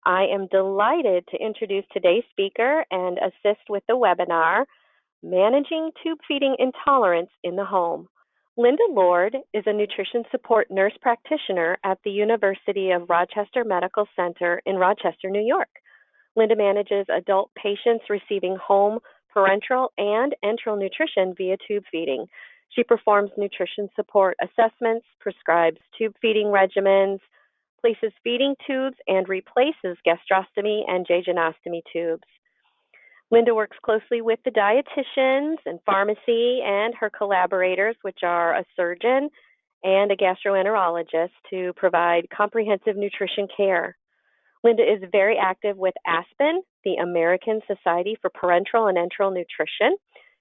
I am delighted to introduce today's speaker and assist with the webinar, Managing Tube Feeding Intolerance in the Home. Linda Lord is a nutrition support nurse practitioner at the University of Rochester Medical Center in Rochester, New York. Linda manages adult patients receiving home, parenteral, and enteral nutrition via tube feeding. She performs nutrition support assessments, prescribes tube feeding regimens, places feeding tubes, and replaces gastrostomy and jejunostomy tubes. Linda works closely with the dietitians and pharmacy and her collaborators, which are a surgeon and a gastroenterologist, to provide comprehensive nutrition care. Linda is very active with ASPEN, the American Society for Parenteral and Enteral Nutrition.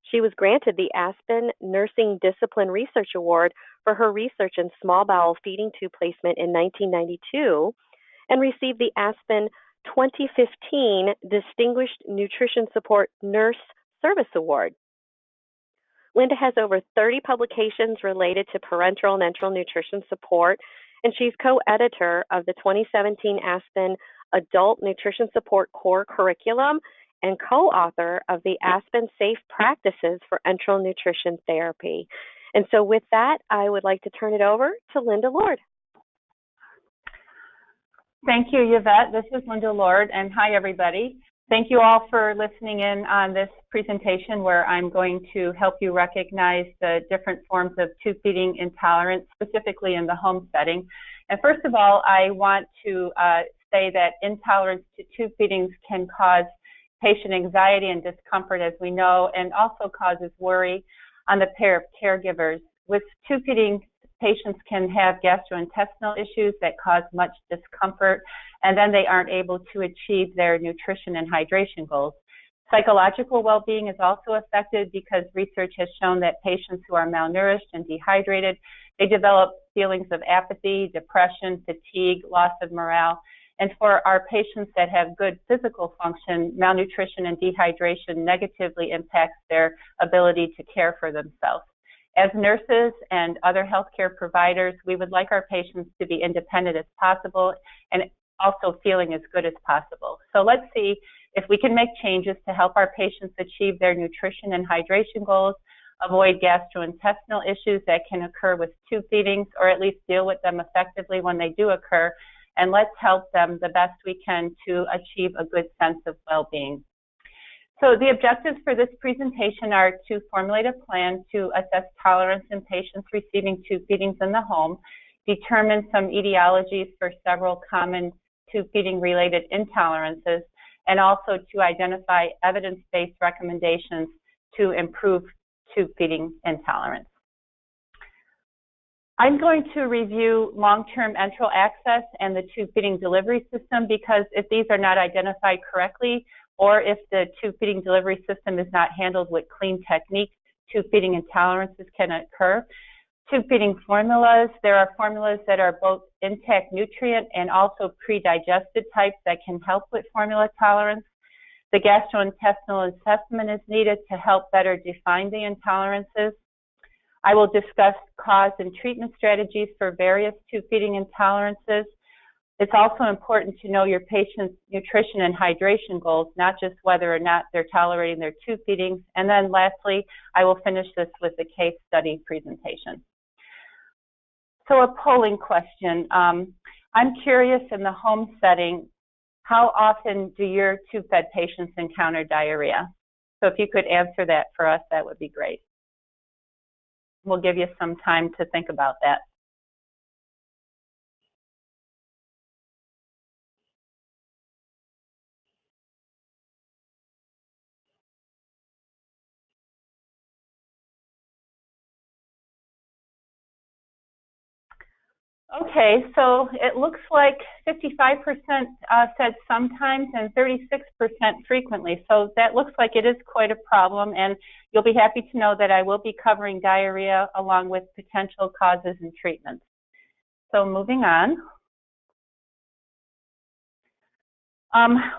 She was granted the ASPEN Nursing Discipline Research Award for her research in small bowel feeding tube placement in 1992 and received the ASPEN 2015 Distinguished Nutrition Support Nurse Service Award. Linda has over 30 publications related to parenteral and enteral nutrition support, and she's co-editor of the 2017 ASPEN Adult Nutrition Support Core Curriculum and co-author of the ASPEN Safe Practices for Enteral Nutrition Therapy. And so with that, I would like to turn it over to Linda Lord. Thank you, Yvette. This is Linda Lord, and hi, everybody. Thank you all for listening in on this presentation where I'm going to help you recognize the different forms of tube feeding intolerance, specifically in the home setting. And first of all, I want to say that intolerance to tube feedings can cause patient anxiety and discomfort, as we know, and also causes worry on the pair of caregivers. With tube feeding, patients can have gastrointestinal issues that cause much discomfort, and then they aren't able to achieve their nutrition and hydration goals. Psychological well-being is also affected because research has shown that patients who are malnourished and dehydrated, they develop feelings of apathy, depression, fatigue, loss of morale. And for our patients that have good physical function, malnutrition and dehydration negatively impacts their ability to care for themselves. As nurses and other healthcare providers, we would like our patients to be independent as possible and also feeling as good as possible. So let's see if we can make changes to help our patients achieve their nutrition and hydration goals, avoid gastrointestinal issues that can occur with tube feedings, or at least deal with them effectively when they do occur, and let's help them the best we can to achieve a good sense of well-being. So the objectives for this presentation are to formulate a plan to assess tolerance in patients receiving tube feedings in the home, determine some etiologies for several common tube feeding related intolerances, and also to identify evidence-based recommendations to improve tube feeding intolerance. I'm going to review long-term enteral access and the tube feeding delivery system because if these are not identified correctly, or if the tube feeding delivery system is not handled with clean techniques, tube feeding intolerances can occur. Tube feeding formulas, there are formulas that are both intact nutrient and also pre-digested types that can help with formula tolerance. The gastrointestinal assessment is needed to help better define the intolerances. I will discuss cause and treatment strategies for various tube feeding intolerances. It's also important to know your patient's nutrition and hydration goals, not just whether or not they're tolerating their tube feedings. And then lastly, I will finish this with a case study presentation. So a polling question. I'm curious, in the home setting, how often do your tube-fed patients encounter diarrhea? So if you could answer that for us, that would be great. We'll give you some time to think about that. Okay, so it looks like 55% said sometimes and 36% frequently. So that looks like it is quite a problem, and you'll be happy to know that I will be covering diarrhea along with potential causes and treatments. So moving on.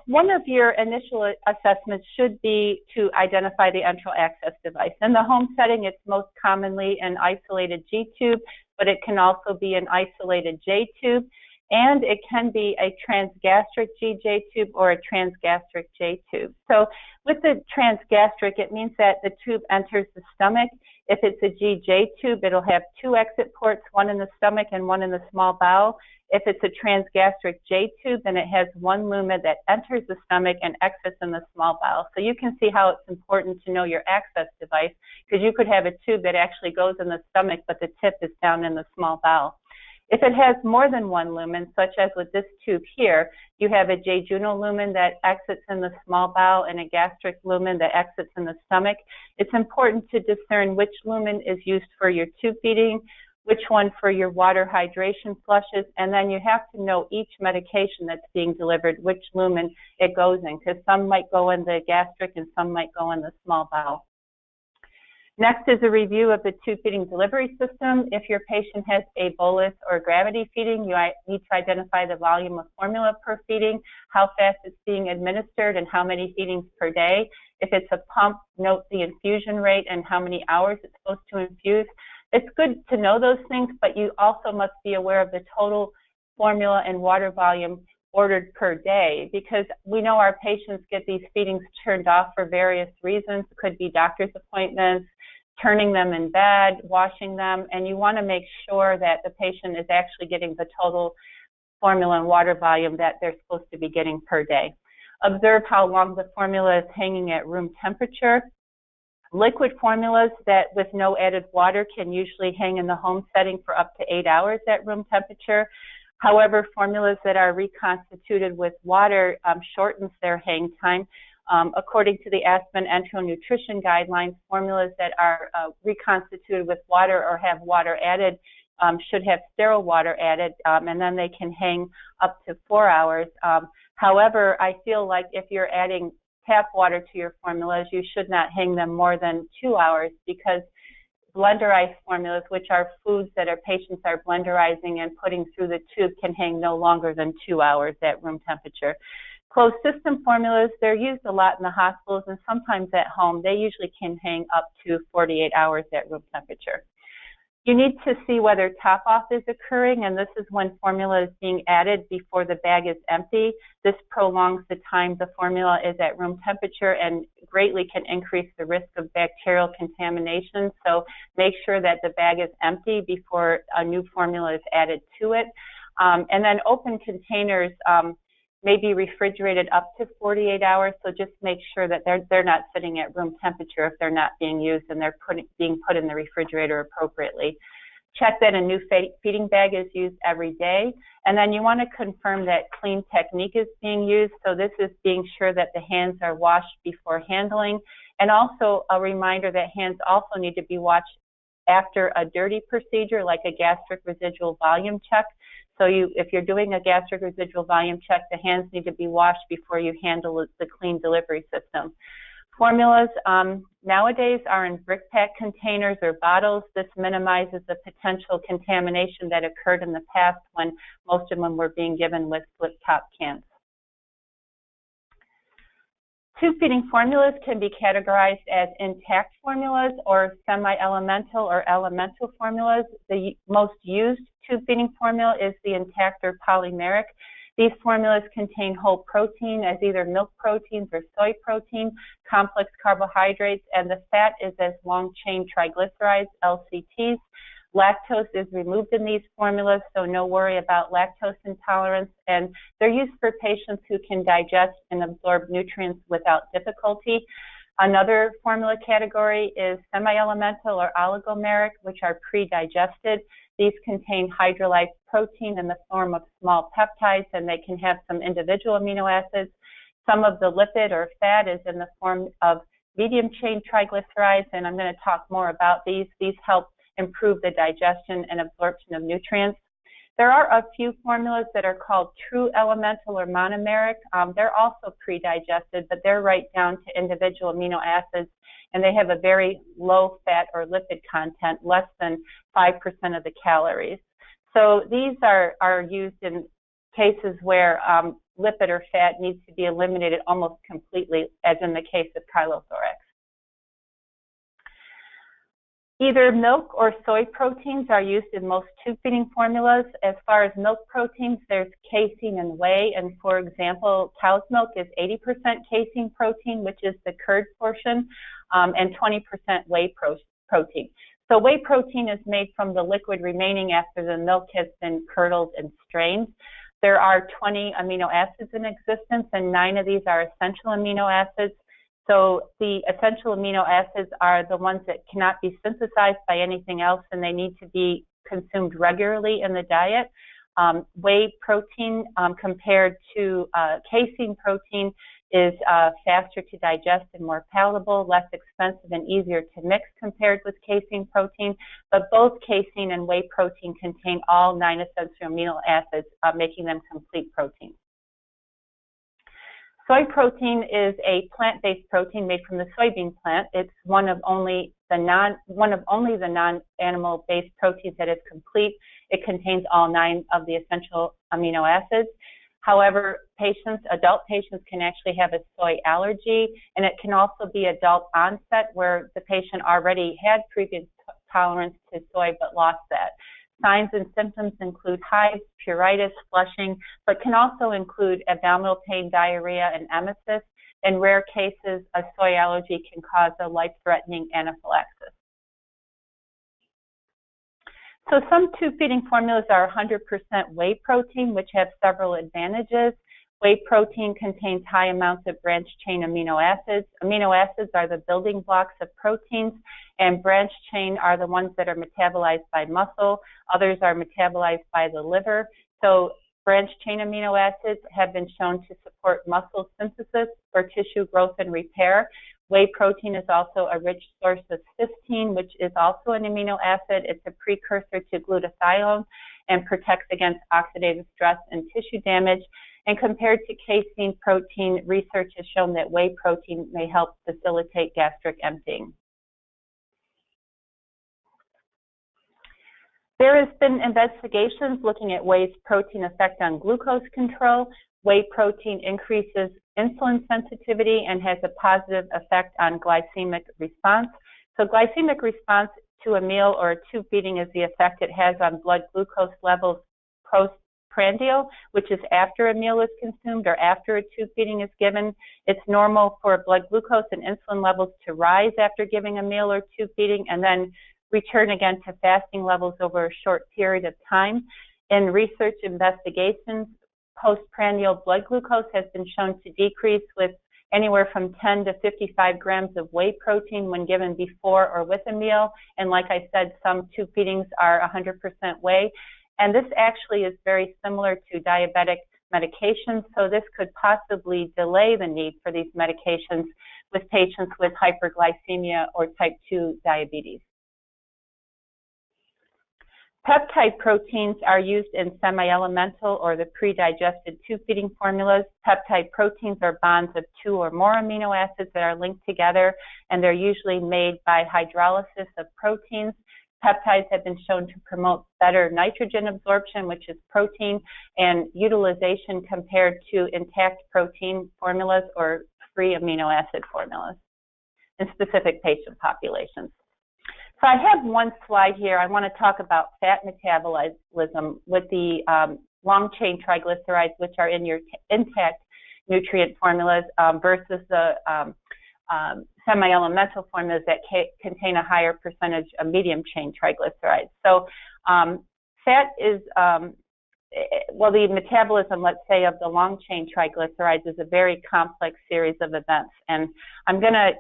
One of your initial assessments should be to identify the enteral access device. In the home setting, it's most commonly an isolated G-tube, but it can also be an isolated J-tube. And it can be a transgastric GJ tube or a transgastric J tube. So with the transgastric, it means that the tube enters the stomach. If it's a GJ tube, it'll have 2 exit ports, one in the stomach and one in the small bowel. If it's a transgastric J tube, then it has 1 lumen that enters the stomach and exits in the small bowel. So you can see how it's important to know your access device, because you could have a tube that actually goes in the stomach, but the tip is down in the small bowel. If it has more than 1 lumen, such as with this tube here, you have a jejunal lumen that exits in the small bowel and a gastric lumen that exits in the stomach. It's important to discern which lumen is used for your tube feeding, which one for your water hydration flushes, and then you have to know each medication that's being delivered, which lumen it goes in, because some might go in the gastric and some might go in the small bowel. Next is a review of the tube feeding delivery system. If your patient has a bolus or gravity feeding, you need to identify the volume of formula per feeding, how fast it's being administered, and how many feedings per day. If it's a pump, note the infusion rate and how many hours it's supposed to infuse. It's good to know those things, but you also must be aware of the total formula and water volume ordered per day, because we know our patients get these feedings turned off for various reasons. It could be doctor's appointments, turning them in bed, washing them, and you want to make sure that the patient is actually getting the total formula and water volume that they're supposed to be getting per day. Observe how long the formula is hanging at room temperature. Liquid formulas that with no added water can usually hang in the home setting for up to 8 hours at room temperature. However, formulas that are reconstituted with water shortens their hang time. According to the Aspen Enteral Nutrition Guidelines, formulas that are reconstituted with water or have water added should have sterile water added, and then they can hang up to 4 hours. However, I feel like if you're adding tap water to your formulas, you should not hang them more than 2 hours, because blenderized formulas, which are foods that our patients are blenderizing and putting through the tube, can hang no longer than 2 hours at room temperature. Closed system formulas, they're used a lot in the hospitals and sometimes at home. They usually can hang up to 48 hours at room temperature. You need to see whether top-off is occurring, and this is when formula is being added before the bag is empty. This prolongs the time the formula is at room temperature and greatly can increase the risk of bacterial contamination. So make sure that the bag is empty before a new formula is added to it. And then open containers may be refrigerated up to 48 hours, so just make sure that they're not sitting at room temperature if they're not being used and they're being put in the refrigerator appropriately. Check that a new feeding bag is used every day, and then you want to confirm that clean technique is being used. So this is being sure that the hands are washed before handling, and also a reminder that hands also need to be washed after a dirty procedure like a gastric residual volume check. So if you're doing a gastric residual volume check, the hands need to be washed before you handle the clean delivery system. Formulas nowadays are in brick pack containers or bottles. This minimizes the potential contamination that occurred in the past when most of them were being given with flip top cans. Tube feeding formulas can be categorized as intact formulas or semi-elemental or elemental formulas. The most used tube feeding formula is the intact or polymeric. These formulas contain whole protein as either milk proteins or soy protein, complex carbohydrates, and the fat is as long-chain triglycerides, LCTs. Lactose is removed in these formulas, so no worry about lactose intolerance, and they're used for patients who can digest and absorb nutrients without difficulty. Another formula category is semi-elemental or oligomeric, which are pre-digested. These contain hydrolyzed protein in the form of small peptides, and they can have some individual amino acids. Some of the lipid or fat is in the form of medium-chain triglycerides, and I'm going to talk more about these. These help improve the digestion and absorption of nutrients. There are a few formulas that are called true elemental or monomeric. They're also pre-digested, but they're right down to individual amino acids, and they have a very low fat or lipid content, less than 5% of the calories. So these are used in cases where lipid or fat needs to be eliminated almost completely, as in the case of chylothorax. Either milk or soy proteins are used in most tube-feeding formulas. As far as milk proteins, there's casein and whey. And for example, cow's milk is 80% casein protein, which is the curd portion, and 20% whey protein. So whey protein is made from the liquid remaining after the milk has been curdled and strained. There are 20 amino acids in existence, and 9 of these are essential amino acids. So the essential amino acids are the ones that cannot be synthesized by anything else, and they need to be consumed regularly in the diet. Whey protein compared to casein protein is faster to digest and more palatable, less expensive and easier to mix compared with casein protein. But both casein and whey protein contain all 9 essential amino acids, making them complete protein. Soy protein is a plant-based protein made from the soybean plant. It's one of only the non-animal-based proteins that is complete. It contains all 9 of the essential amino acids. However, adult patients can actually have a soy allergy, and it can also be adult onset where the patient already had previous tolerance to soy but lost that. Signs and symptoms include hives, pruritus, flushing, but can also include abdominal pain, diarrhea, and emesis. In rare cases, a soy allergy can cause a life-threatening anaphylaxis. So some tube-feeding formulas are 100% whey protein, which have several advantages. Whey protein contains high amounts of branched-chain amino acids. Amino acids are the building blocks of proteins, and branched-chain are the ones that are metabolized by muscle. Others are metabolized by the liver. So branched-chain amino acids have been shown to support muscle synthesis for tissue growth and repair. Whey protein is also a rich source of cysteine, which is also an amino acid. It's a precursor to glutathione and protects against oxidative stress and tissue damage. And compared to casein protein, research has shown that whey protein may help facilitate gastric emptying. There has been investigations looking at whey's protein effect on glucose control. Whey protein increases insulin sensitivity and has a positive effect on glycemic response. So glycemic response to a meal or a tube feeding is the effect it has on blood glucose levels postprandial, which is after a meal is consumed or after a tube feeding is given. It's normal for blood glucose and insulin levels to rise after giving a meal or tube feeding and then return again to fasting levels over a short period of time. In research investigations, postprandial blood glucose has been shown to decrease with anywhere from 10 to 55 grams of whey protein when given before or with a meal. And like I said, some tube feedings are 100% whey. And this actually is very similar to diabetic medications, so this could possibly delay the need for these medications with patients with hyperglycemia or type 2 diabetes. Peptide proteins are used in semi-elemental or the pre-digested tube feeding formulas. Peptide proteins are bonds of 2 or more amino acids that are linked together, and they're usually made by hydrolysis of proteins. Peptides have been shown to promote better nitrogen absorption, which is protein, and utilization compared to intact protein formulas or free amino acid formulas in specific patient populations. So I have one slide here. I want to talk about fat metabolism with the long-chain triglycerides, which are in your intact nutrient formulas versus the semi-elemental formulas that contain a higher percentage of medium-chain triglycerides. So fat is, well, the metabolism, let's say, of the long-chain triglycerides is a very complex series of events. And I'm going to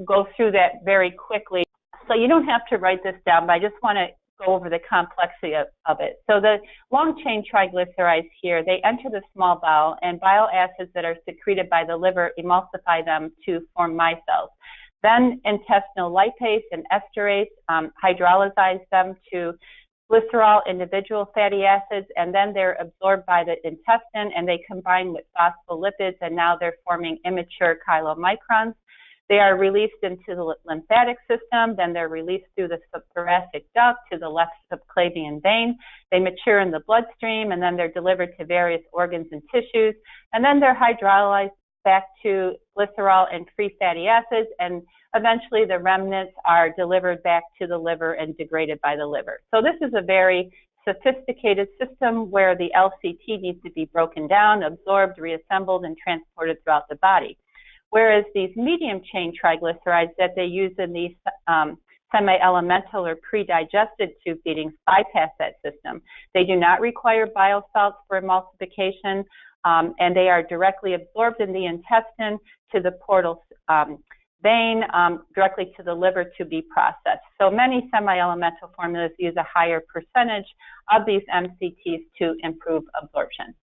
go through that very quickly. So you don't have to write this down, but I just want to go over the complexity of it. So the long-chain triglycerides here, they enter the small bowel, and bile acids that are secreted by the liver emulsify them to form micelles. Then intestinal lipase and esterase hydrolyze them to glycerol individual fatty acids, and then they're absorbed by the intestine, and they combine with phospholipids, and now they're forming immature chylomicrons. They are released into the lymphatic system, then they're released through the subthoracic duct to the left subclavian vein. They mature in the bloodstream, and then they're delivered to various organs and tissues, and then they're hydrolyzed back to glycerol and free fatty acids, and eventually the remnants are delivered back to the liver and degraded by the liver. So this is a very sophisticated system where the LCT needs to be broken down, absorbed, reassembled, and transported throughout the body. Whereas these medium chain triglycerides that they use in these semi-elemental or pre-digested tube feedings bypass that system. They do not require bile salts for emulsification, and they are directly absorbed in the intestine to the portal vein, directly to the liver to be processed. So many semi-elemental formulas use a higher percentage of these MCTs to improve absorption.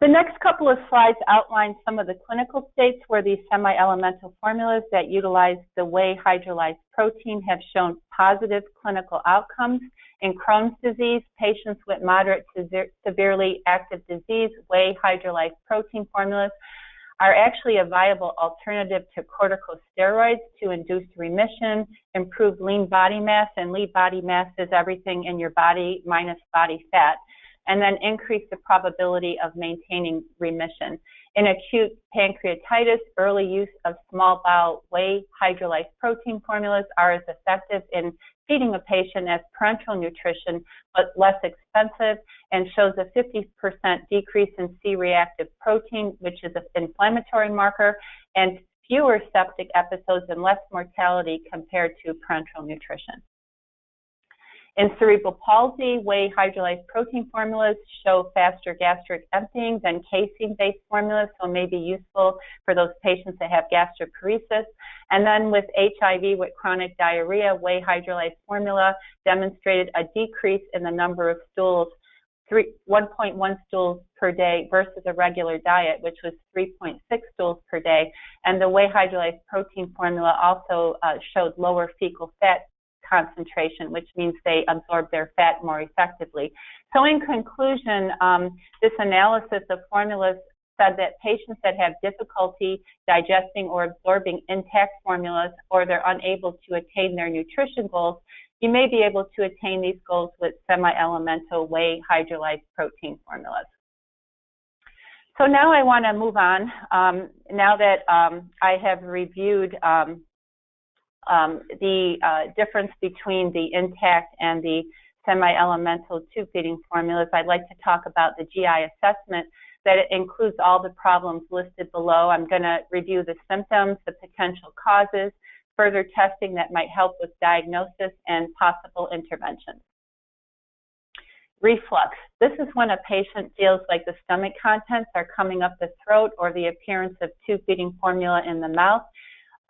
The next couple of slides outline some of the clinical states where these semi-elemental formulas that utilize the whey hydrolyzed protein have shown positive clinical outcomes. In Crohn's disease, patients with moderate to severely active disease, whey hydrolyzed protein formulas are actually a viable alternative to corticosteroids to induce remission, improve lean body mass, and lean body mass is everything in your body minus body fat, and then increase the probability of maintaining remission. In acute pancreatitis, early use of small bowel whey hydrolyzed protein formulas are as effective in feeding a patient as parenteral nutrition, but less expensive, and shows a 50% decrease in C-reactive protein, which is an inflammatory marker, and fewer septic episodes and less mortality compared to parenteral nutrition. In cerebral palsy, whey hydrolyzed protein formulas show faster gastric emptying than casein-based formulas, so may be useful for those patients that have gastroparesis. And then with HIV with chronic diarrhea, whey hydrolyzed formula demonstrated a decrease in the number of stools, 1.1 stools per day versus a regular diet, which was 3.6 stools per day. And the whey hydrolyzed protein formula also showed lower fecal fat concentration, which means they absorb their fat more effectively. So in conclusion, this analysis of formulas said that patients that have difficulty digesting or absorbing intact formulas, or they're unable to attain their nutrition goals, you may be able to attain these goals with semi-elemental whey hydrolyzed protein formulas. So now I want to move on. Now that I have reviewed the difference between the intact and the semi-elemental tube feeding formulas, I'd like to talk about the GI assessment that it includes all the problems listed below. I'm going to review the symptoms, the potential causes, further testing that might help with diagnosis, and possible interventions. Reflux. This is when a patient feels like the stomach contents are coming up the throat or the appearance of tube feeding formula in the mouth.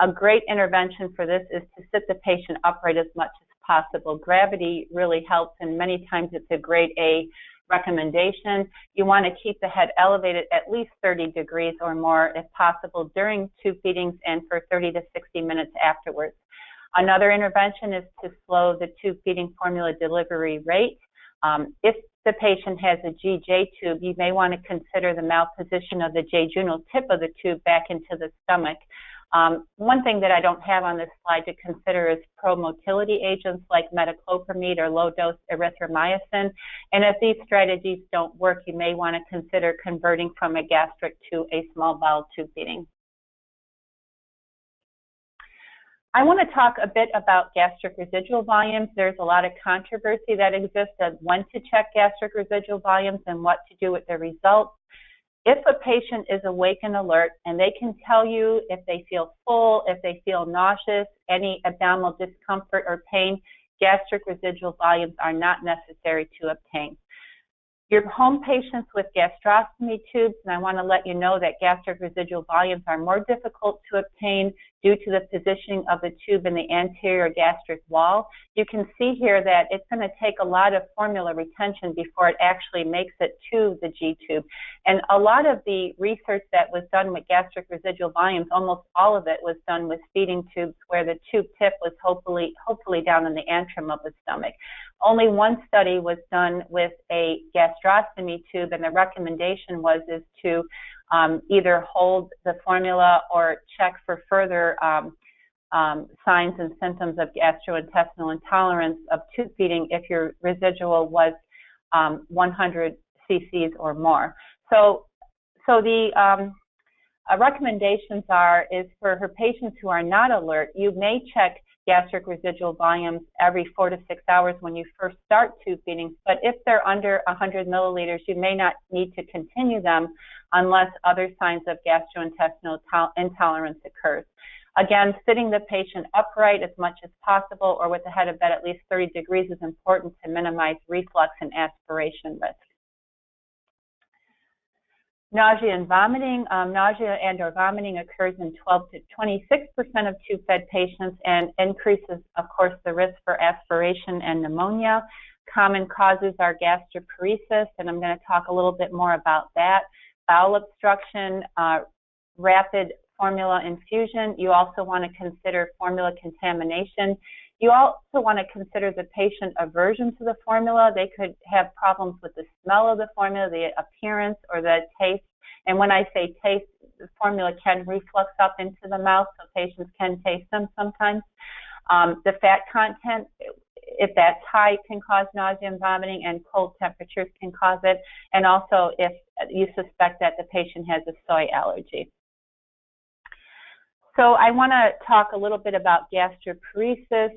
A great intervention for this is to sit the patient upright as much as possible. Gravity really helps, and many times it's a grade A recommendation. You want to keep the head elevated at least 30 degrees or more if possible during tube feedings and for 30 to 60 minutes afterwards. Another intervention is to slow the tube feeding formula delivery rate. If the patient has a GJ tube, you may want to consider the malposition of the jejunal tip of the tube back into the stomach. One thing that I don't have on this slide to consider is pro-motility agents like metoclopramide or low-dose erythromycin. And if these strategies don't work, you may want to consider converting from a gastric to a small bowel tube feeding. I want to talk a bit about gastric residual volumes. There's a lot of controversy that exists of when to check gastric residual volumes and what to do with the results. If a patient is awake and alert and they can tell you if they feel full, if they feel nauseous, any abdominal discomfort or pain, gastric residual volumes are not necessary to obtain. Your home patients with gastrostomy tubes, and I want to let you know that gastric residual volumes are more difficult to obtain due to the positioning of the tube in the anterior gastric wall. You can see here that it's going to take a lot of formula retention before it actually makes it to the G tube. And a lot of the research that was done with gastric residual volumes, almost all of it was done with feeding tubes where the tube tip was hopefully down in the antrum of the stomach. Only one study was done with a gastrostomy tube, and the recommendation is to either hold the formula or check for further signs and symptoms of gastrointestinal intolerance of tube feeding if your residual was 100 cc's or more. So So the recommendations is for her patients who are not alert, you may check gastric residual volumes every 4 to 6 hours when you first start tube feedings, but if they're under 100 milliliters, you may not need to continue them unless other signs of gastrointestinal intolerance occurs. Again, sitting the patient upright as much as possible or with the head of bed at least 30 degrees is important to minimize reflux and aspiration risk. Nausea and vomiting. Nausea and or vomiting occurs in 12 to 26% of tube-fed patients and increases, of course, the risk for aspiration and pneumonia. Common causes are gastroparesis, and I'm going to talk a little bit more about that. Bowel obstruction, rapid formula infusion. You also want to consider formula contamination. You also want to consider the patient aversion to the formula. They could have problems with the smell of the formula, the appearance, or the taste. And when I say taste, the formula can reflux up into the mouth, so patients can taste them sometimes. The fat content, if that's high, can cause nausea and vomiting, and cold temperatures can cause it. And also if you suspect that the patient has a soy allergy. So I want to talk a little bit about gastroparesis.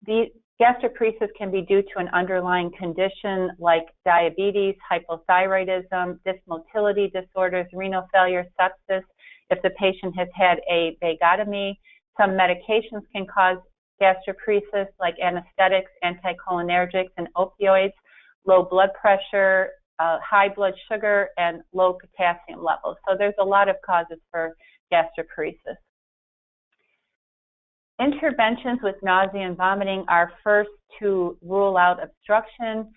The gastroparesis can be due to an underlying condition like diabetes, hypothyroidism, dysmotility disorders, renal failure, sepsis. If the patient has had a vagotomy, some medications can cause gastroparesis like anesthetics, anticholinergics, and opioids, low blood pressure, high blood sugar, and low potassium levels. So there's a lot of causes for gastroparesis. Interventions with nausea and vomiting are first to rule out obstruction.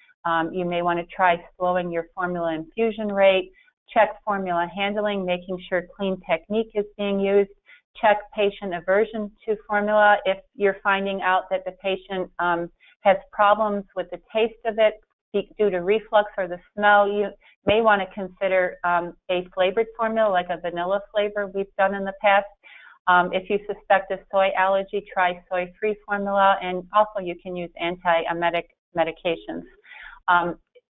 You may want to try slowing your formula infusion rate, check formula handling, making sure clean technique is being used, check patient aversion to formula. If you're finding out that the patient has problems with the taste of it due to reflux or the smell, you may want to consider a flavored formula like a vanilla flavor we've done in the past. If you suspect a soy allergy, try soy-free formula, and also you can use antiemetic medications.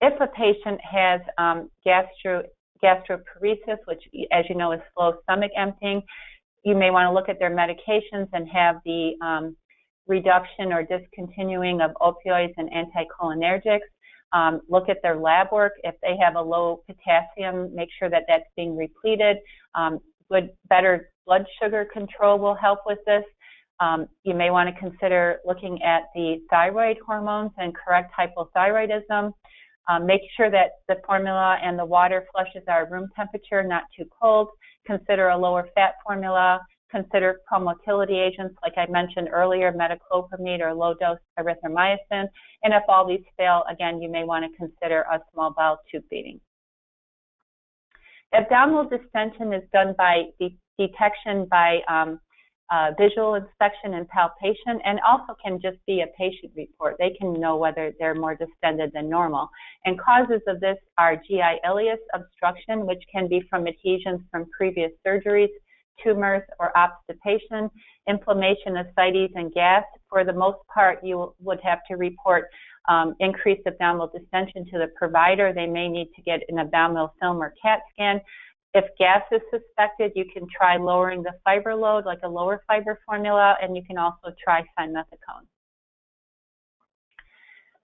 If a patient has gastroparesis, which as you know is slow stomach emptying, you may want to look at their medications and have the reduction or discontinuing of opioids and anticholinergics. Look at their lab work. If they have a low potassium, make sure that that's being repleted. Better blood sugar control will help with this. You may want to consider looking at the thyroid hormones and correct hypothyroidism. Make sure that the formula and the water flushes are room temperature, not too cold. Consider a lower fat formula. Consider promotility agents, like I mentioned earlier, metoclopramide or low-dose erythromycin. And if all these fail, again, you may want to consider a small bowel tube feeding. Abdominal distension is done by detection by visual inspection and palpation, and also can just be a patient report. They can know whether they're more distended than normal. And causes of this are GI ileus obstruction, which can be from adhesions from previous surgeries, tumors, or obstipation, inflammation, ascites, and gas. For the most part, you would have to report increased abdominal distension to the provider. They may need to get an abdominal film or CAT scan. If gas is suspected, you can try lowering the fiber load, like a lower fiber formula, and you can also try simethicone.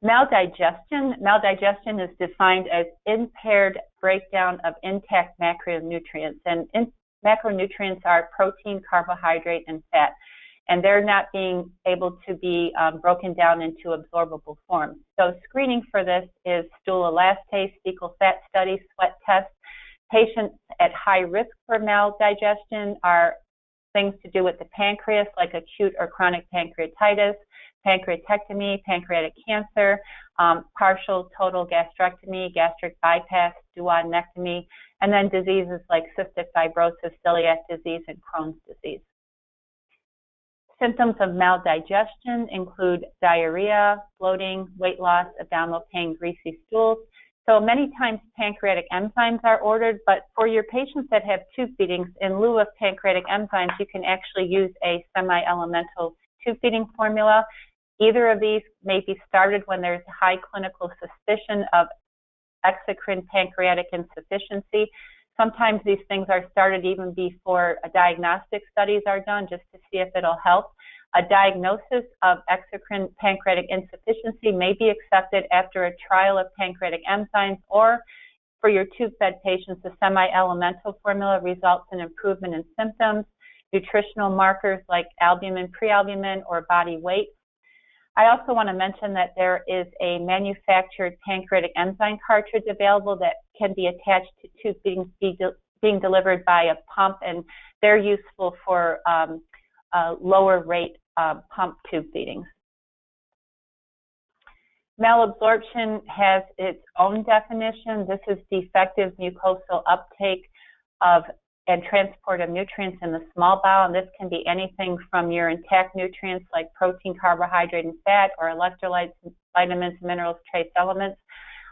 Maldigestion. Maldigestion is defined as impaired breakdown of intact macronutrients. And macronutrients are protein, carbohydrate, and fat. And they're not being able to be broken down into absorbable forms. So screening for this is stool elastase, fecal fat study, sweat test. Patients at high risk for maldigestion are things to do with the pancreas, like acute or chronic pancreatitis, pancreatectomy, pancreatic cancer, partial total gastrectomy, gastric bypass, duodenectomy, and then diseases like cystic fibrosis, celiac disease, and Crohn's disease. Symptoms of maldigestion include diarrhea, bloating, weight loss, abdominal pain, greasy stools. So many times pancreatic enzymes are ordered, but for your patients that have tube feedings, in lieu of pancreatic enzymes, you can actually use a semi-elemental tube feeding formula. Either of these may be started when there's high clinical suspicion of exocrine pancreatic insufficiency. Sometimes these things are started even before diagnostic studies are done, just to see if it'll help. A diagnosis of exocrine pancreatic insufficiency may be accepted after a trial of pancreatic enzymes, or for your tube-fed patients, the semi-elemental formula results in improvement in symptoms. Nutritional markers like albumin, prealbumin, or body weight. I also want to mention that there is a manufactured pancreatic enzyme cartridge available that can be attached to tube being delivered by a pump, and they're useful for lower rate pump tube feedings. Malabsorption has its own definition. This is defective mucosal uptake of and transport of nutrients in the small bowel, and this can be anything from your intact nutrients like protein, carbohydrate, and fat, or electrolytes, vitamins, minerals, trace elements.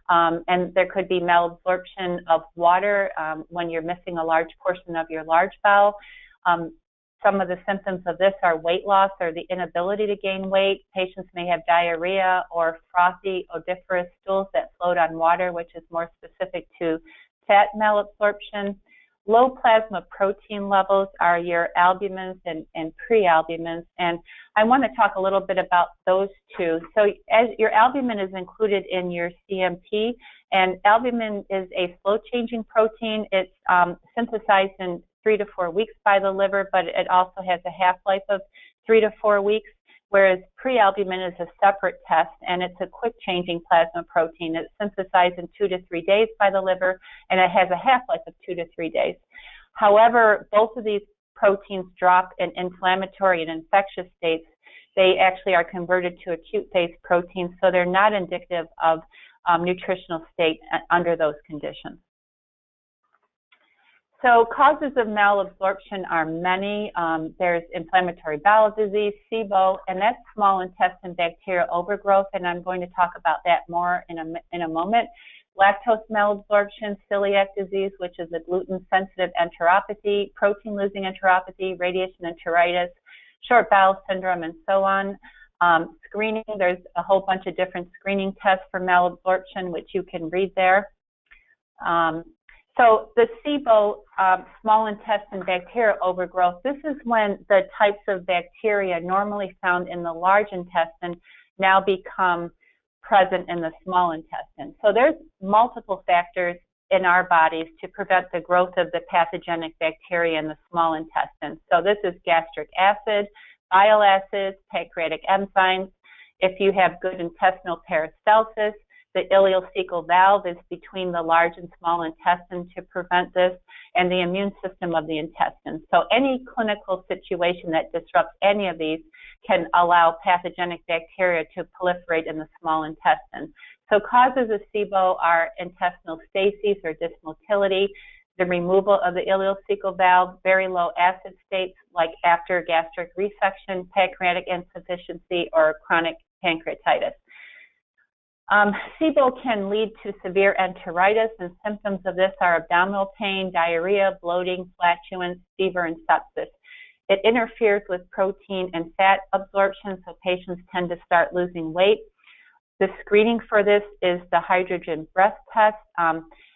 And there could be malabsorption of water when you're missing a large portion of your large bowel. Some of the symptoms of this are weight loss or the inability to gain weight. Patients may have diarrhea or frothy, odoriferous stools that float on water, which is more specific to fat malabsorption. Low plasma protein levels are your albumins and prealbumins, and I want to talk a little bit about those two. So as your albumin is included in your CMP, and albumin is a slow-changing protein. It's synthesized in 3 to 4 weeks by the liver, but it also has a half-life of 3 to 4 weeks, whereas prealbumin is a separate test, and it's a quick-changing plasma protein. It's synthesized in 2 to 3 days by the liver, and it has a half-life of 2 to 3 days. However, both of these proteins drop in inflammatory and infectious states. They actually are converted to acute phase proteins, so they're not indicative of nutritional state under those conditions. So causes of malabsorption are many. There's inflammatory bowel disease, SIBO, and that's small intestine bacterial overgrowth, and I'm going to talk about that more in a moment. Lactose malabsorption, celiac disease, which is a gluten-sensitive enteropathy, protein-losing enteropathy, radiation enteritis, short bowel syndrome, and so on. Screening, there's a whole bunch of different screening tests for malabsorption, which you can read there. So the SIBO, small intestine bacterial overgrowth, this is when the types of bacteria normally found in the large intestine now become present in the small intestine. So there's multiple factors in our bodies to prevent the growth of the pathogenic bacteria in the small intestine. So this is gastric acid, bile acids, pancreatic enzymes. If you have good intestinal peristalsis, the ileocecal valve is between the large and small intestine to prevent this, and the immune system of the intestine. So any clinical situation that disrupts any of these can allow pathogenic bacteria to proliferate in the small intestine. So causes of SIBO are intestinal stasis or dysmotility, the removal of the ileocecal valve, very low acid states like after gastric resection, pancreatic insufficiency, or chronic pancreatitis. SIBO can lead to severe enteritis, and symptoms of this are abdominal pain, diarrhea, bloating, flatulence, fever, and sepsis. It interferes with protein and fat absorption, so patients tend to start losing weight. The screening for this is the hydrogen breath test,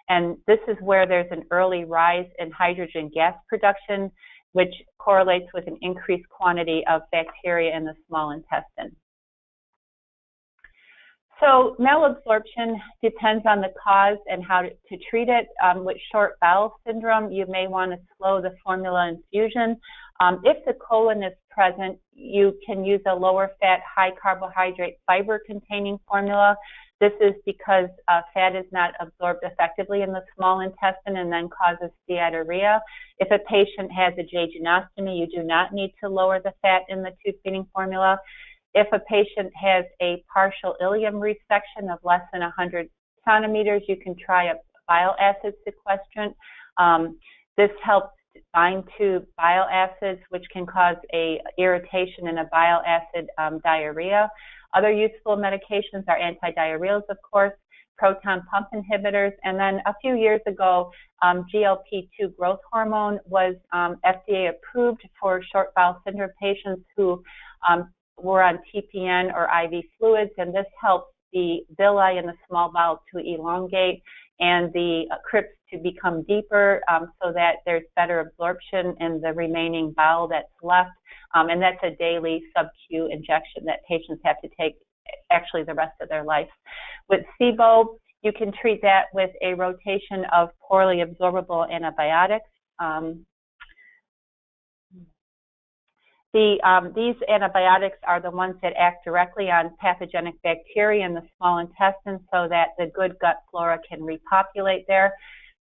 and this is where there's an early rise in hydrogen gas production, which correlates with an increased quantity of bacteria in the small intestine. So malabsorption depends on the cause and how to treat it. With short bowel syndrome, you may want to slow the formula infusion. If the colon is present, you can use a lower fat, high carbohydrate, fiber containing formula. This is because fat is not absorbed effectively in the small intestine and then causes steatorrhea. If a patient has a jejunostomy, you do not need to lower the fat in the tube feeding formula. If a patient has a partial ileum resection of less than 100 centimeters, you can try a bile acid sequestrant. This helps bind to bile acids, which can cause a irritation and a bile acid diarrhea. Other useful medications are antidiarrheals, of course, proton pump inhibitors, and then a few years ago, GLP-2 growth hormone was FDA approved for short bowel syndrome patients who were on TPN or IV fluids, and this helps the villi in the small bowel to elongate and the crypts to become deeper so that there's better absorption in the remaining bowel that's left. And that's a daily sub-Q injection that patients have to take actually the rest of their life. With SIBO, you can treat that with a rotation of poorly absorbable antibiotics. These antibiotics are the ones that act directly on pathogenic bacteria in the small intestine so that the good gut flora can repopulate there.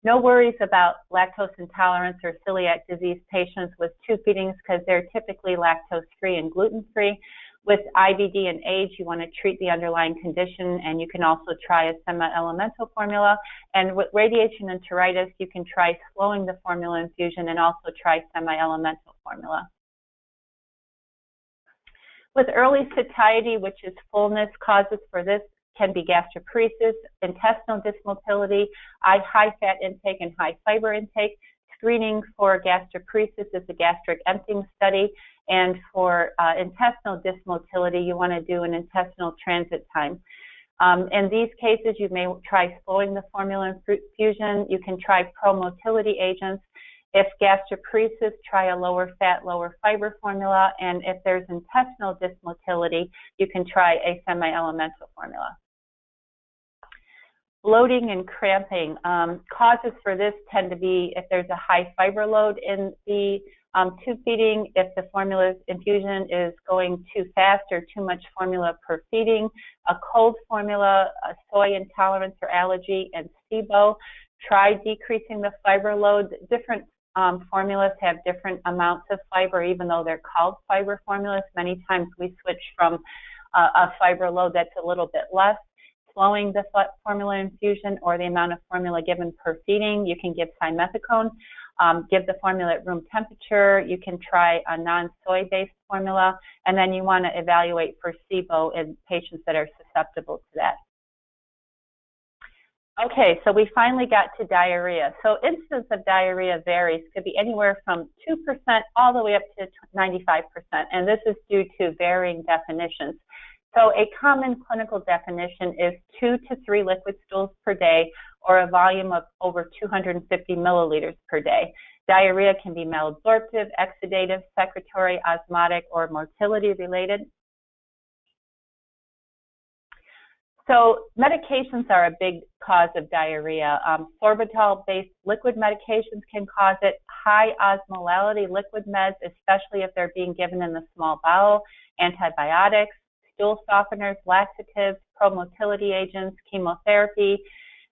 No worries about lactose intolerance or celiac disease patients with tube feedings because they're typically lactose-free and gluten-free. With IBD and age, you want to treat the underlying condition, and you can also try a semi-elemental formula. And with radiation enteritis, you can try slowing the formula infusion and also try semi-elemental formula. With early satiety, which is fullness, causes for this can be gastroparesis, intestinal dysmotility, high fat intake, and high fiber intake. Screening for gastroparesis is a gastric emptying study, and for intestinal dysmotility, you want to do an intestinal transit time. In these cases, you may try slowing the formula infusion. You can try pro-motility agents. If gastroparesis, try a lower fat, lower fiber formula, and if there's intestinal dysmotility, you can try a semi-elemental formula. Bloating and cramping. Causes for this tend to be if there's a high fiber load in the tube feeding, if the formula infusion is going too fast or too much formula per feeding, a cold formula, a soy intolerance or allergy, and SIBO. Try decreasing the fiber load. Different formulas have different amounts of fiber, even though they're called fiber formulas. Many times we switch from a fiber load that's a little bit less. Slowing the formula infusion or the amount of formula given per feeding. You can give simethicone, give the formula at room temperature. You can try a non-soy based formula, and then you want to evaluate for SIBO in patients that are susceptible to that. Okay, so we finally got to diarrhea. So incidence of diarrhea varies, could be anywhere from 2% all the way up to 95%, and this is due to varying definitions. So a common clinical definition is 2 to 3 liquid stools per day or a volume of over 250 milliliters per day. Diarrhea can be malabsorptive, exudative, secretory, osmotic, or motility related. So medications are a big cause of diarrhea. Sorbitol-based liquid medications can cause it. High osmolality liquid meds, especially if they're being given in the small bowel, antibiotics, stool softeners, laxatives, pro-motility agents, chemotherapy,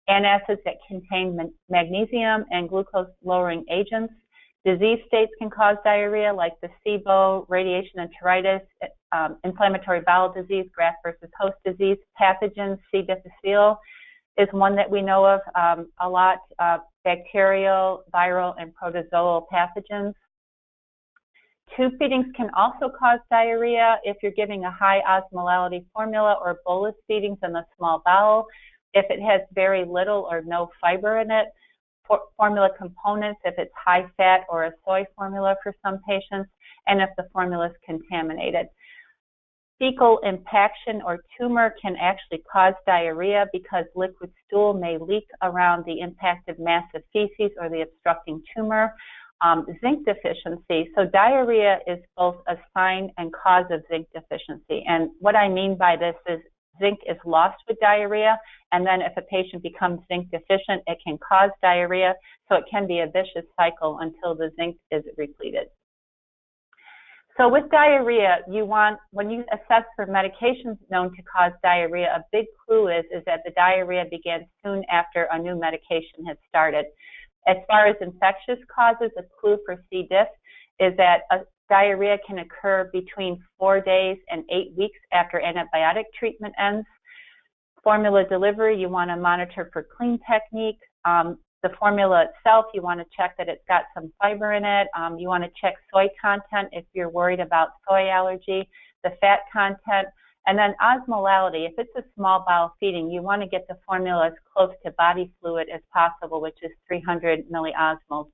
antacids that contain magnesium, and glucose-lowering agents. Disease states can cause diarrhea like the SIBO, radiation enteritis, inflammatory bowel disease, graft versus host disease. Pathogens, C. difficile is one that we know of a lot, bacterial, viral, and protozoal pathogens. Tube feedings can also cause diarrhea if you're giving a high osmolality formula or bolus feedings in the small bowel. If it has very little or no fiber in it, formula components, if it's high fat or a soy formula for some patients, and if the formula is contaminated. Fecal impaction or tumor can actually cause diarrhea because liquid stool may leak around the impacted mass of feces or the obstructing tumor. Zinc deficiency. So diarrhea is both a sign and cause of zinc deficiency. And what I mean by this is zinc is lost with diarrhea, and then if a patient becomes zinc deficient, it can cause diarrhea. So it can be a vicious cycle until the zinc is repleted. So with diarrhea, you want, when you assess for medications known to cause diarrhea, a big clue is that the diarrhea began soon after a new medication had started. As far as infectious causes, a clue for C. diff is that diarrhea can occur between 4 days and 8 weeks after antibiotic treatment ends. Formula delivery, you want to monitor for clean technique. The formula itself, you want to check that it's got some fiber in it. You want to check soy content if you're worried about soy allergy, the fat content. And then osmolality, if it's a small bowel feeding, you want to get the formula as close to body fluid as possible, which is 300 milliosmoles.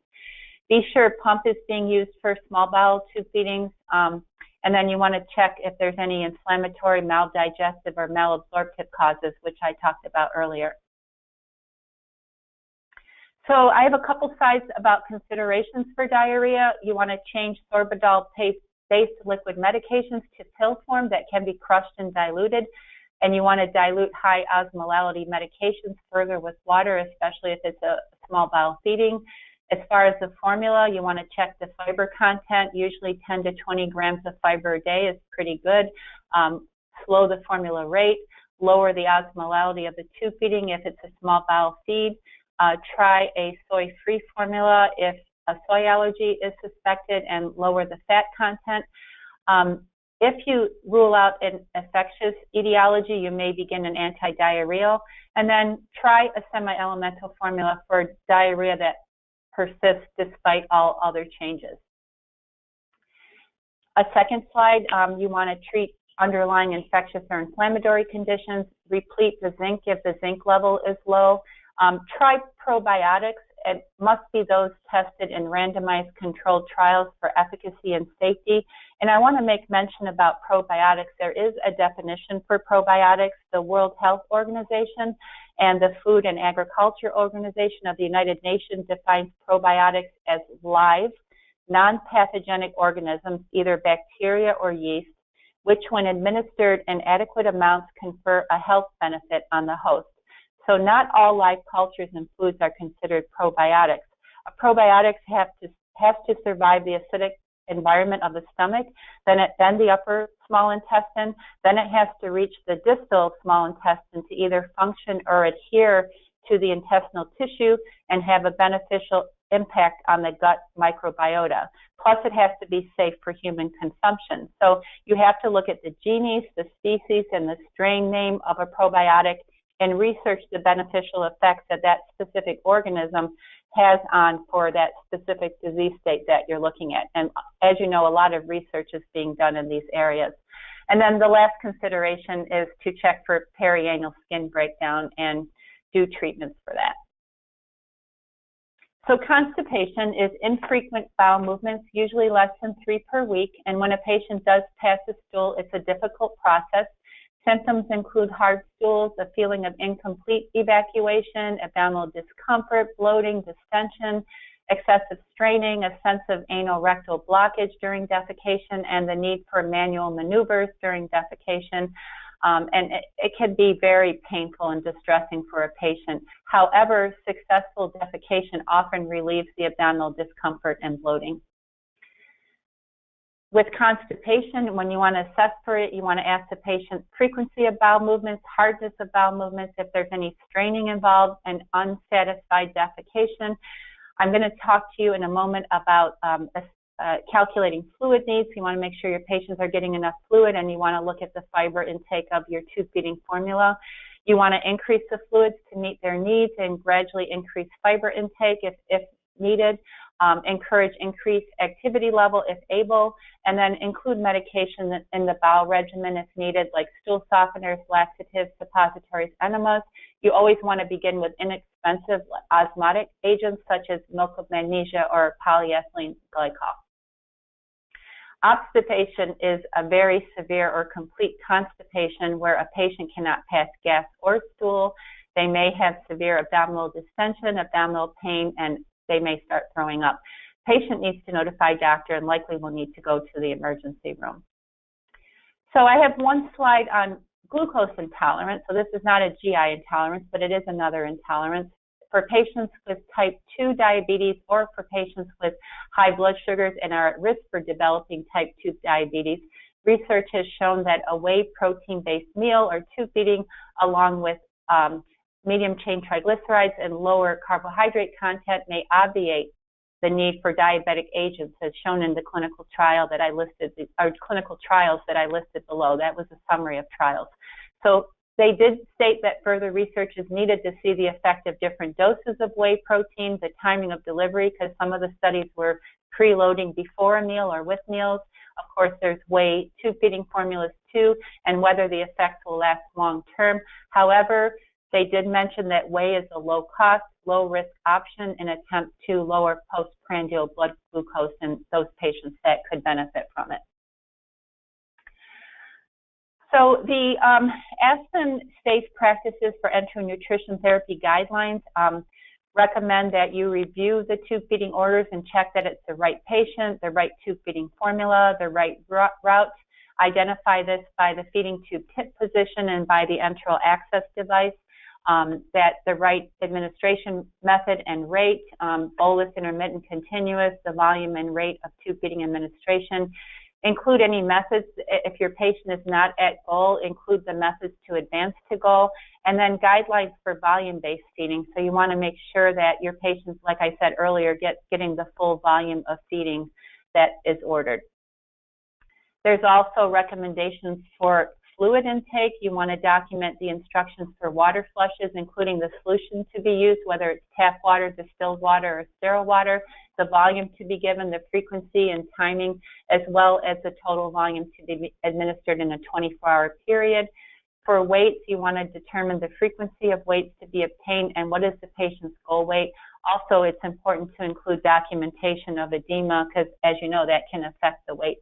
Be sure pump is being used for small bowel tube feedings. And then you want to check if there's any inflammatory, maldigestive, or malabsorptive causes, which I talked about earlier. So I have a couple slides about considerations for diarrhea. You want to change sorbitol-based liquid medications to pill form that can be crushed and diluted. And you want to dilute high osmolality medications further with water, especially if it's a small bowel feeding. As far as the formula, you want to check the fiber content. Usually 10 to 20 grams of fiber a day is pretty good. Slow the formula rate, lower the osmolality of the tube feeding if it's a small bowel feed. Try a soy-free formula if a soy allergy is suspected, and lower the fat content. If you rule out an infectious etiology, you may begin an antidiarrheal, and then try a semi-elemental formula for diarrhea that persists despite all other changes. A second slide, you want to treat underlying infectious or inflammatory conditions. Replete the zinc if the zinc level is low. Try probiotics. It must be those tested in randomized controlled trials for efficacy and safety. And I want to make mention about probiotics. There is a definition for probiotics. The World Health Organization and the Food and Agriculture Organization of the United Nations defines probiotics as live, non-pathogenic organisms, either bacteria or yeast, which when administered in adequate amounts confer a health benefit on the host. So not all live cultures and foods are considered probiotics. Probiotics has to survive the acidic environment of the stomach, then the upper small intestine, then it has to reach the distal small intestine to either function or adhere to the intestinal tissue and have a beneficial impact on the gut microbiota. Plus, it has to be safe for human consumption. So you have to look at the genus, the species, and the strain name of a probiotic and research the beneficial effects that that specific organism has on for that specific disease state that you're looking at. And as you know, a lot of research is being done in these areas. And then the last consideration is to check for perianal skin breakdown and do treatments for that. So constipation is infrequent bowel movements, usually less than 3 per week. And when a patient does pass a stool, it's a difficult process. Symptoms include hard stools, a feeling of incomplete evacuation, abdominal discomfort, bloating, distension, excessive straining, a sense of anal rectal blockage during defecation, and the need for manual maneuvers during defecation. And it can be very painful and distressing for a patient. However, successful defecation often relieves the abdominal discomfort and bloating. With constipation, when you want to assess for it, you want to ask the patient frequency of bowel movements, hardness of bowel movements, if there's any straining involved, and unsatisfied defecation. I'm going to talk to you in a moment about calculating fluid needs. You want to make sure your patients are getting enough fluid, and you want to look at the fiber intake of your tube feeding formula. You want to increase the fluids to meet their needs and gradually increase fiber intake if needed. Encourage increased activity level if able, and then include medication in the bowel regimen if needed, like stool softeners, laxatives, suppositories, enemas. You always want to begin with inexpensive osmotic agents such as milk of magnesia or polyethylene glycol. Obstipation is a very severe or complete constipation where a patient cannot pass gas or stool. They may have severe abdominal distension, abdominal pain, and they may start throwing up. Patient needs to notify doctor and likely will need to go to the emergency room. So I have one slide on glucose intolerance. So this is not a GI intolerance, but it is another intolerance. For patients with type 2 diabetes or for patients with high blood sugars and are at risk for developing type 2 diabetes, research has shown that a whey protein-based meal or tube feeding along with medium chain triglycerides and lower carbohydrate content may obviate the need for diabetic agents as shown in the clinical trial that I listed, or clinical trials that I listed below. That was a summary of trials. So they did state that further research is needed to see the effect of different doses of whey protein, the timing of delivery, because some of the studies were preloading before a meal or with meals. Of course, there's whey tube feeding formulas too, and whether the effects will last long term. However, they did mention that whey is a low-cost, low-risk option in an attempt to lower postprandial blood glucose in those patients that could benefit from it. So the Aspen Safe Practices for Enteronutrition Therapy Guidelines recommend that you review the tube feeding orders and check that it's the right patient, the right tube feeding formula, the right route. Identify this by the feeding tube tip position and by the enteral access device, that the right administration method and rate, bolus, intermittent, continuous, the volume and rate of tube feeding administration. Include any methods. If your patient is not at goal, include the methods to advance to goal, and then guidelines for volume-based feeding. So you want to make sure that your patients, like I said earlier, getting the full volume of feeding that is ordered. There's also recommendations for fluid intake. You want to document the instructions for water flushes, including the solution to be used, whether it's tap water, distilled water, or sterile water, the volume to be given, the frequency and timing, as well as the total volume to be administered in a 24-hour period. For weights, you want to determine the frequency of weights to be obtained and what is the patient's goal weight. Also, it's important to include documentation of edema because, as you know, that can affect the weight.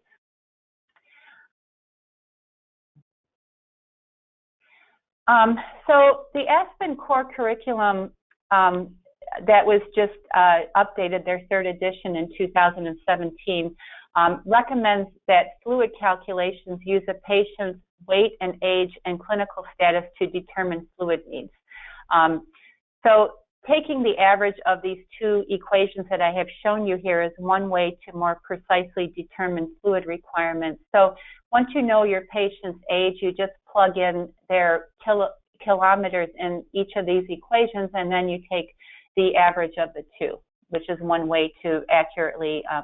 So the Aspen core curriculum that was just updated, their third edition in 2017, recommends that fluid calculations use a patient's weight and age and clinical status to determine fluid needs. So taking the average of these two equations that I have shown you here is one way to more precisely determine fluid requirements. So once you know your patient's age, you just plug in their kilometers in each of these equations, and then you take the average of the two, which is one way to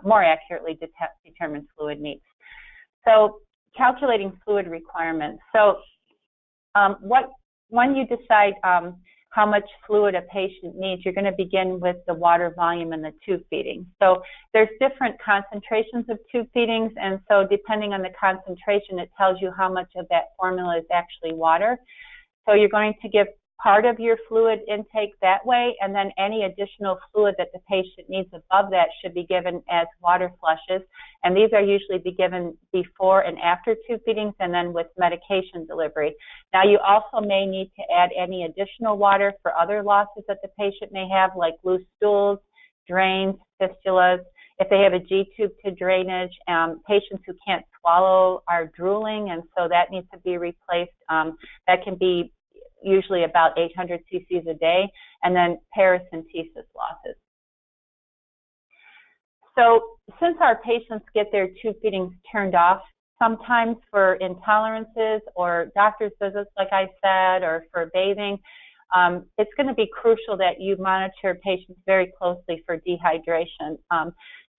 more accurately determine fluid needs. So calculating fluid requirements. So when you decide how much fluid a patient needs, you're going to begin with the water volume and the tube feeding. So there's different concentrations of tube feedings, and so depending on the concentration, it tells you how much of that formula is actually water. So you're going to give part of your fluid intake that way, and then any additional fluid that the patient needs above that should be given as water flushes. And these are usually be given before and after tube feedings and then with medication delivery. Now, you also may need to add any additional water for other losses that the patient may have, like loose stools, drains, fistulas. If they have a G-tube to drainage, patients who can't swallow are drooling, and so that needs to be replaced. That can be usually about 800 cc's a day, and then paracentesis losses. So since our patients get their tube feedings turned off, sometimes for intolerances or doctor's visits, like I said, or for bathing, it's going to be crucial that you monitor patients very closely for dehydration.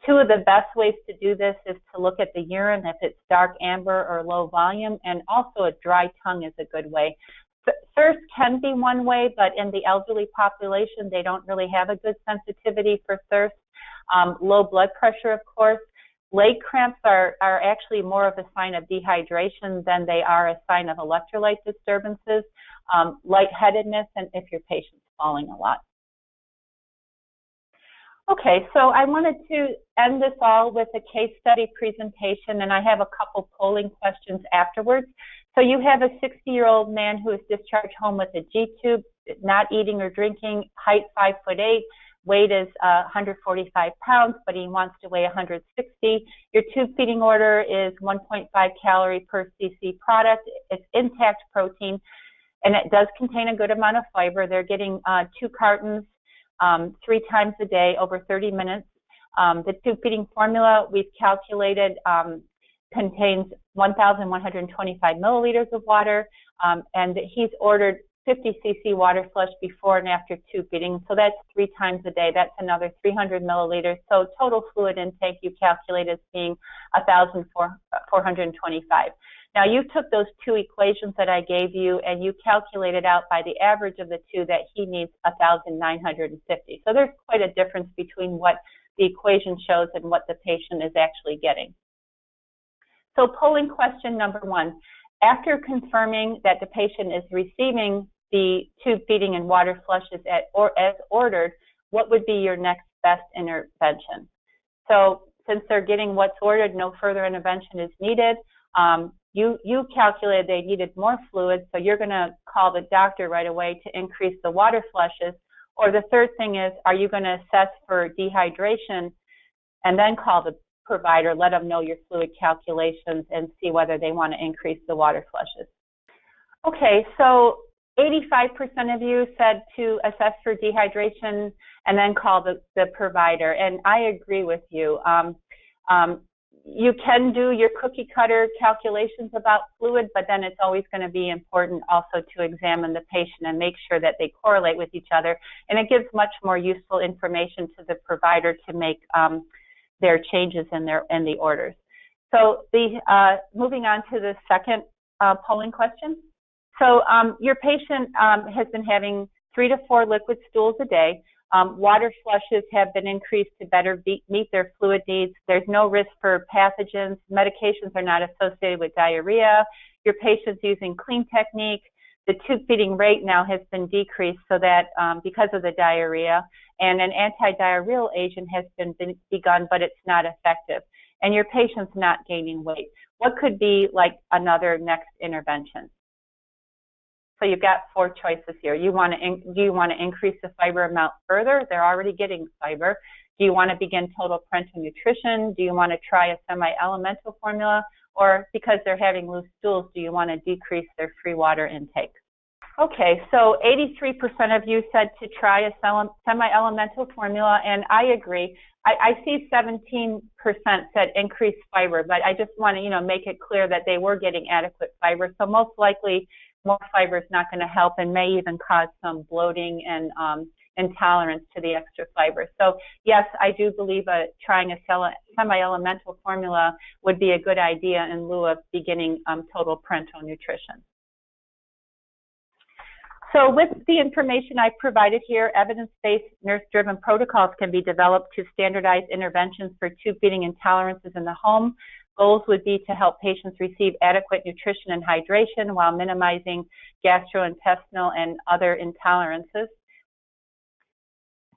Two of the best ways to do this is to look at the urine if it's dark amber or low volume, and also a dry tongue is a good way. Thirst can be one way, but in the elderly population, they don't really have a good sensitivity for thirst. Low blood pressure, of course. Leg cramps are actually more of a sign of dehydration than they are a sign of electrolyte disturbances. Lightheadedness, and if your patient's falling a lot. Okay, so I wanted to end this all with a case study presentation, and I have a couple polling questions afterwards. So you have a 60-year-old man who is discharged home with a G-tube, not eating or drinking, height 5'8", weight is 145 pounds, but he wants to weigh 160. Your tube feeding order is 1.5 calorie per cc product. It's intact protein, and it does contain a good amount of fiber. They're getting 2 cartons 3 times a day over 30 minutes. The tube feeding formula we've calculated contains 1,125 milliliters of water, and he's ordered 50 cc water flush before and after tube feeding, so that's 3 times a day. That's another 300 milliliters. So total fluid intake you calculate as being 1,425. Now you took those 2 equations that I gave you and you calculated out by the average of the 2 that he needs 1,950. So there's quite a difference between what the equation shows and what the patient is actually getting. So polling question number 1. After confirming that the patient is receiving the tube feeding and water flushes as ordered, what would be your next best intervention? So since they're getting what's ordered, no further intervention is needed. You calculated they needed more fluid, so you're going to call the doctor right away to increase the water flushes. Or the third thing is, are you going to assess for dehydration and then call the provider, let them know your fluid calculations and see whether they want to increase the water flushes? Okay, so 85% of you said to assess for dehydration and then call the provider, and I agree with you. You can do your cookie cutter calculations about fluid, but then it's always going to be important also to examine the patient and make sure that they correlate with each other. And it gives much more useful information to the provider to make their changes in the orders. So moving on to the second polling question. So your patient has been having 3 to 4 liquid stools a day. Water flushes have been increased to better meet their fluid needs. There's no risk for pathogens. Medications are not associated with diarrhea. Your patient's using clean technique. The tube feeding rate now has been decreased so that because of the diarrhea, and an anti-diarrheal agent has been begun, but it's not effective. And your patient's not gaining weight. What could be like another next intervention? So you've got 4 choices here. Do you want to increase the fiber amount further? They're already getting fiber. Do you want to begin total parental nutrition? Do you want to try a semi-elemental formula? Or because they're having loose stools, do you want to decrease their free water intake? Okay, so 83% of you said to try a semi-elemental formula, and I agree. I see 17% said increase fiber, but I just want to make it clear that they were getting adequate fiber. So most likely, more fiber is not going to help and may even cause some bloating and intolerance to the extra fiber. So yes, I do believe trying a semi-elemental formula would be a good idea in lieu of beginning total parental nutrition. So with the information I've provided here, evidence-based nurse-driven protocols can be developed to standardize interventions for tube feeding intolerances in the home. Goals would be to help patients receive adequate nutrition and hydration while minimizing gastrointestinal and other intolerances.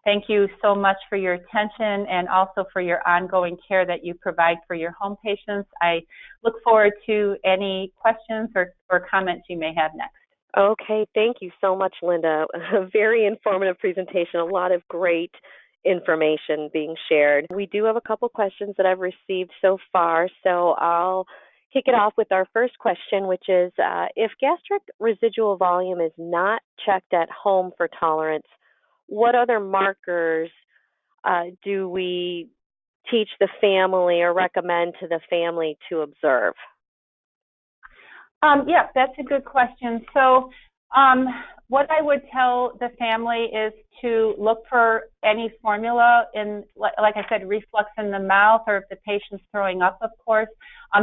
Thank you so much for your attention and also for your ongoing care that you provide for your home patients. I look forward to any questions or comments you may have next. Okay, thank you so much, Linda. A very informative presentation, a lot of great information being shared. We do have a couple questions that I've received so far, so I'll kick it off with our first question, which is, if gastric residual volume is not checked at home for tolerance, what other markers do we teach the family or recommend to the family to observe? Yeah, that's a good question. So what I would tell the family is to look for any formula in, like I said, reflux in the mouth, or if the patient's throwing up, of course.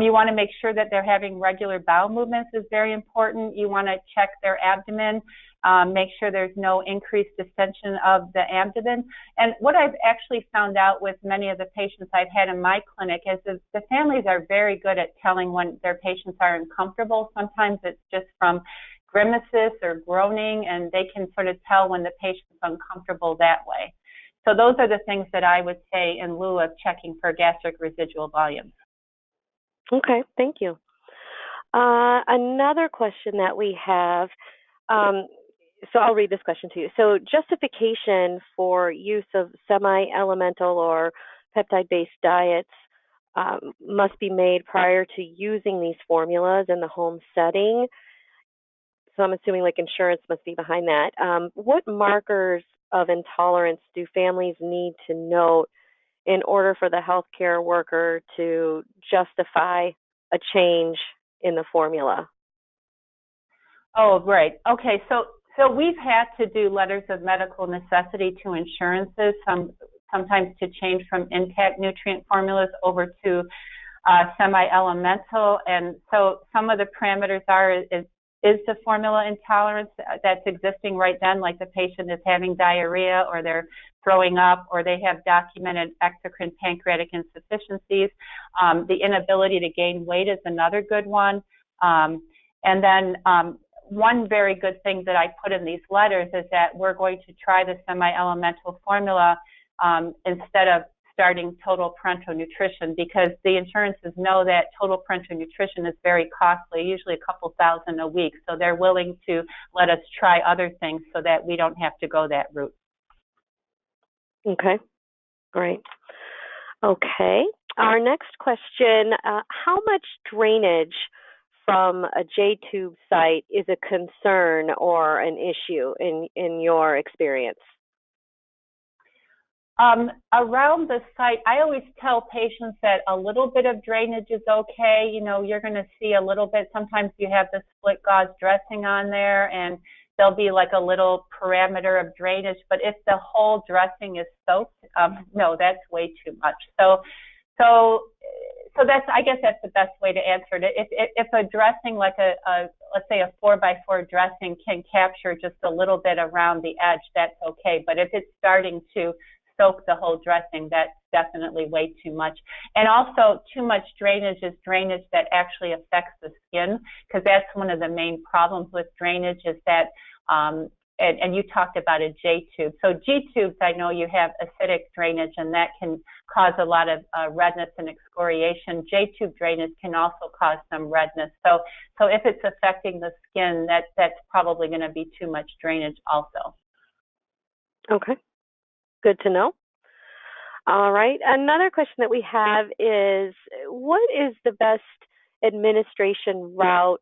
You want to make sure that they're having regular bowel movements is very important. You want to check their abdomen, make sure there's no increased distension of the abdomen. And what I've actually found out with many of the patients I've had in my clinic is that the families are very good at telling when their patients are uncomfortable. Sometimes it's just from grimaces or groaning, and they can sort of tell when the patient's uncomfortable that way. So those are the things that I would say in lieu of checking for gastric residual volume. Okay, thank you. Another question that we have, so I'll read this question to you. So justification for use of semi-elemental or peptide-based diets must be made prior to using these formulas in the home setting. So I'm assuming like insurance must be behind that. What markers of intolerance do families need to note in order for the healthcare worker to justify a change in the formula? Oh, right. Okay, so we've had to do letters of medical necessity to insurances, sometimes to change from intact nutrient formulas over to semi-elemental. And so some of the parameters are, is the formula intolerance that's existing right then, like the patient is having diarrhea or they're throwing up or they have documented exocrine pancreatic insufficiencies. The inability to gain weight is another good one. And then one very good thing that I put in these letters is that we're going to try the semi-elemental formula instead of starting total parental nutrition, because the insurances know that total parental nutrition is very costly, usually a couple thousand a week. So they're willing to let us try other things so that we don't have to go that route. Okay, great. Okay. Our next question, how much drainage from a J-tube site is a concern or an issue in your experience? Around the site, I always tell patients that a little bit of drainage is okay. You know, you're going to see a little bit. Sometimes you have the split gauze dressing on there, and there'll be like a little parameter of drainage. But if the whole dressing is soaked, no, that's way too much. So that's, I guess that's the best way to answer it. If a dressing like let's say a 4x4 dressing can capture just a little bit around the edge, that's okay. But if it's starting to soak the whole dressing, that's definitely way too much. And also, too much drainage is drainage that actually affects the skin, because that's one of the main problems with drainage is that, and you talked about a J-tube. So G-tubes, I know you have acidic drainage, and that can cause a lot of redness and excoriation. J-tube drainage can also cause some redness. So if it's affecting the skin, that's probably going to be too much drainage also. Okay. Good to know. All right. Another question that we have is, what is the best administration route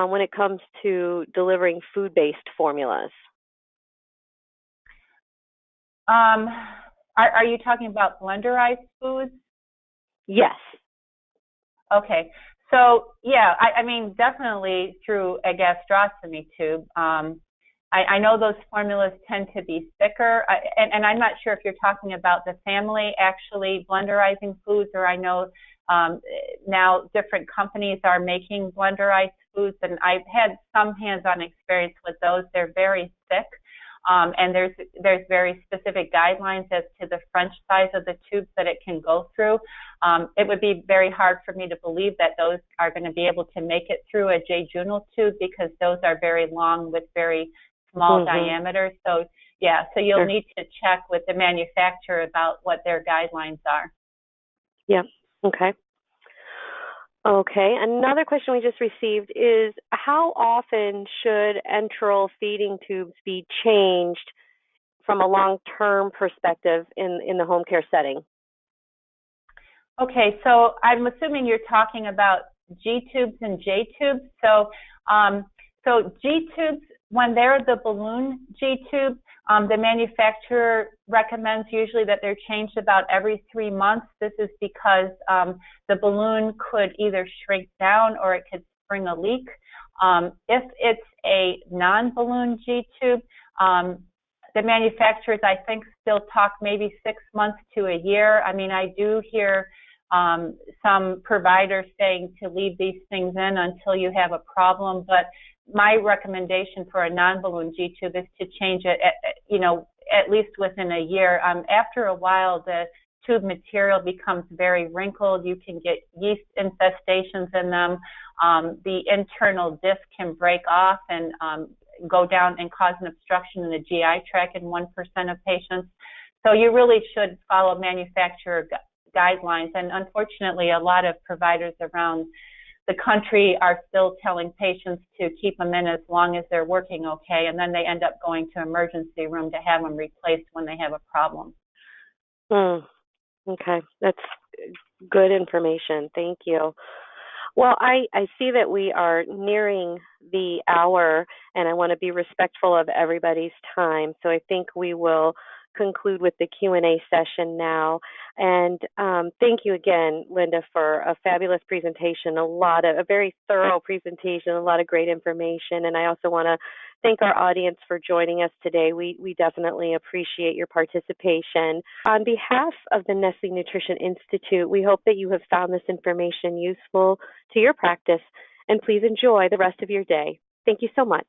when it comes to delivering food-based formulas? Are you talking about blenderized foods? Yes. Okay. So yeah, I mean definitely through a gastrostomy tube. I know those formulas tend to be thicker, and I'm not sure if you're talking about the family actually blenderizing foods, or I know now different companies are making blenderized foods, and I've had some hands-on experience with those. They're very thick, and there's very specific guidelines as to the French size of the tubes that it can go through. It would be very hard for me to believe that those are going to be able to make it through a jejunal tube, because those are very long with very small diameters. So yeah, so you'll need to check with the manufacturer about what their guidelines are. Yeah. Okay. Okay. Another question we just received is, how often should enteral feeding tubes be changed from a long-term perspective in the home care setting? Okay, so I'm assuming you're talking about G-tubes and J-tubes. So G-tubes, when they're the balloon G-tube, the manufacturer recommends usually that they're changed about every 3 months. This is because the balloon could either shrink down or it could spring a leak. If it's a non-balloon G-tube, the manufacturers, I think, still talk maybe 6 months to a year. I mean, I do hear some providers saying to leave these things in until you have a problem, but my recommendation for a non-balloon G-tube is to change it at least within a year. After a while, the tube material becomes very wrinkled. You can get yeast infestations in them. The internal disc can break off and go down and cause an obstruction in the GI tract in 1% of patients. So you really should follow manufacturer guidelines. And unfortunately, a lot of providers around the country are still telling patients to keep them in as long as they're working okay, and then they end up going to emergency room to have them replaced when they have a problem. Okay, that's good information. Thank you. Well, I see that we are nearing the hour, and I want to be respectful of everybody's time. So I think we will conclude with the Q&A session now. And thank you again, Linda, for a fabulous presentation, a very thorough presentation, a lot of great information. And I also want to thank our audience for joining us today. We definitely appreciate your participation. On behalf of the Nestle Nutrition Institute, we hope that you have found this information useful to your practice, and please enjoy the rest of your day. Thank you so much.